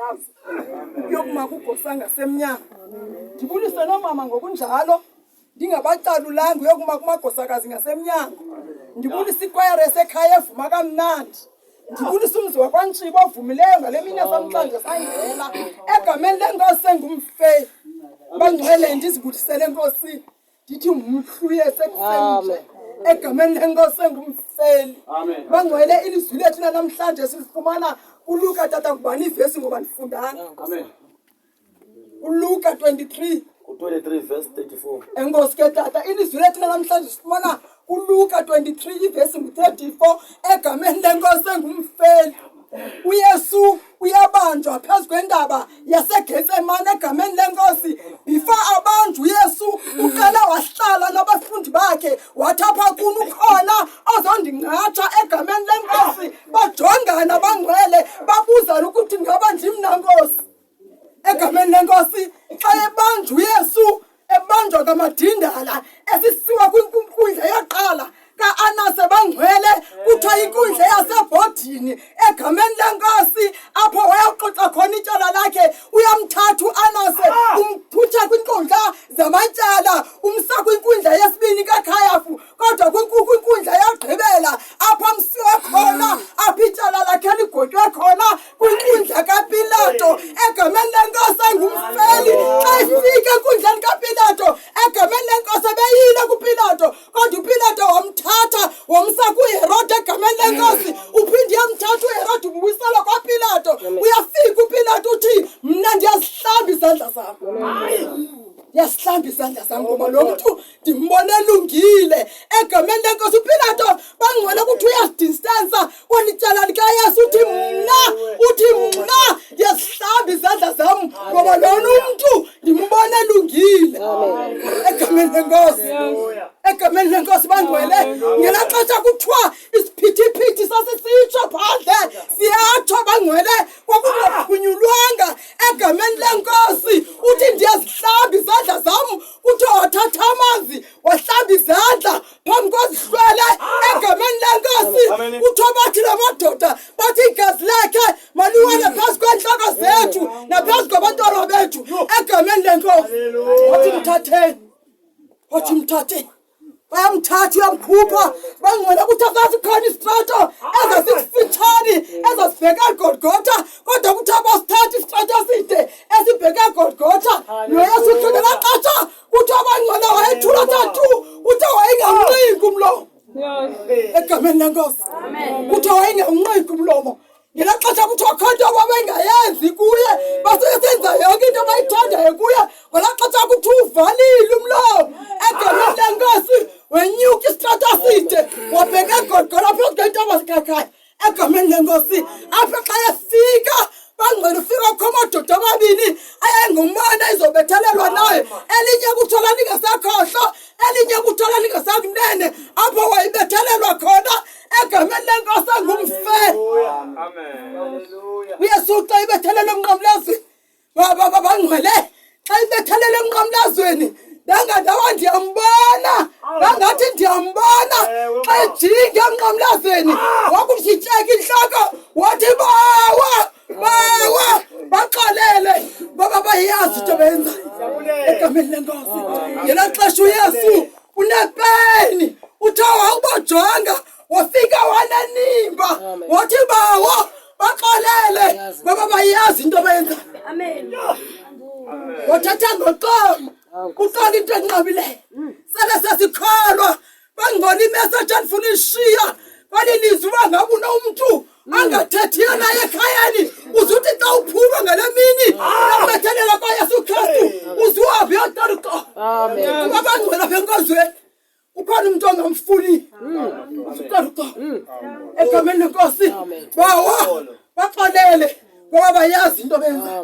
kusasa yokuma kugosa ngasemnyama. Ndibulise nomama ngokunjalo ndingabacalulanga yokuma kumagosakazi ngasemnyango. Ndibulise ikwayara esekhaya evuma kamnandi. Ndibulise umzi wakwaNtshiba ovumileyo ngale mini yasamhlanje sangena egameni lenkosi engumfeyi. Bangcwele ndizibulisele Nkosi ndithi umhluye sekusemnje egameni lenkosi engumfeyi. Bangcwele ilizwi lethu namhlanje silifumana uLuka tata ngubani ivesi ngoba ndifundana. uLuka 23 verse 34. Enkosi ke tata ilizwi lethu namhlanje sifumana uLuka 23 ivesi 34 egameni lenkosi engumfeyi. uYesu uyabanjwa phezu kwendaba yaseGetsemane egameni lenkosi. Before abanjwe uYesu uqala wahlala nabafundi bakhe wathi apha kuni ukhona ozondinqatha egameni lenkosi. Bajongana bangcwele babuzana ukuthi ngaba ndimna Nkosi egameni lenkosi. Xa ebanjwe uYesu ebanjwa kamadindala esisiwa kwinkundla yaqala ka-Anase bangcwele kuthiwa inkundla yasebhodini egameni lenkosi apho wayaxoxa khona ityala lakhe. Uyamthatha uAnase umphutha kwinkundla zamatyala umsa kwinkundla yesibini kaKhayafu kodwa kwinkundla yagqibela apho amsiwe khona apho ityala lakhe ligotywe khona kwinkundla kaPilato egameni lenkosi engumfeyi. Xa ifika enkundleni kaPilato egameni lenkosi ebeyile kuPilato kodwa uPilato wamthatha wamsa kuHerode egameni lenkosi. Uphinde yamthatha uHerode umbuyisela kwaPilato. Uyafika uPilato uthi mna ndiyazihlamba izandla zam. Ndiyazihlamba izandla zam ngoba lo mntu ndimbone elungile egameni lenkosi. uPilato bangcwele ukuthi uyasidistansa kwelityala likaYesu uthi mna ndiyazihlamba izandla zam ngoba lona umntu ndimbone elungile egameni lenkosi. Egameni lenkosi bangcwele ngelaa xesha kuthiwa isiphithiphithi sasisitsho phandle siyatsho bangcwele kwakungaphunyulwanga egameni lenkosi. Uthi ndiyazihlamba izandla zam kuthiwa wathatha amanzi wahlamba izandla phambi kozihlwele egameni lenkosi. Kuthiwa bathi namadoda bathi igazi lakhe maliwele phezu kweentloko zethu naphezu kwabantwana bethu egameni lenkosi. Wathi mthatheni bayamthatha uyamkhupha bangcwele ukuthi akazikhona isitrato ezazikufitshane ezazibheka eGolgotha kodwa ukuthi abasithatha isitrato eside esibheka eGolgotha. noYesu uhlukela xesha ukuthi abangcwele wayethula thathu uthi wayengamnqiki umlomo egameni lenkosi. Uthi wayengamnqiki umlomo ngelaa xesha kuthiwa khona into ababengayenzi kuye basesenza yonke into abayithandayo kuye. ngolaa xesha kuthiwa uvalile umlomo egameni lenkosi wenyuka isitrato eside wabheka eGolgotha phezu kwentaba zikaKhaya egameni lenkosi. apho xa efika bangcwele ufika kho amadoda amabini ayengumana izobethelelwa naye. elinye kuthola lingasekhohlo elinye kuthola lingasakunene apho wayibethelelwa khona egameni lenkosi engumfeyi. uYesu xa ibethelelwe emnqamlezweni bangcwele xa ibethelelwe emnqamlezweni ndangandawa ndiyambona ndangathi ndiyambona xa ejinga emnqamlezweni wakumshityeka intloko wathi bawa baxolele ngoba bayazi into benzayo egameni lenkosi. ngelaa xesha uYesu unepeni uthe wawubajonga wafika wanenimba wathi bawo baxolele ngoba bayazi into benzayo. wathatha ngoxolo uqala into enqabileyo sele sesikholwa bangcwele imeseji andifuna ishiya balilizwi bangabe unomntu angathethiyo naye ekhayeni uzuthi xa uphuma ngale mini nakubethelela kwaYesu Kristu uzuhambe uyotaruko. kuba bangcwele apha enkozweni ukhona umntu ongamfuni uzutaruko egameni lenkosi bawo baxolele ngoba bayazi into benzayo.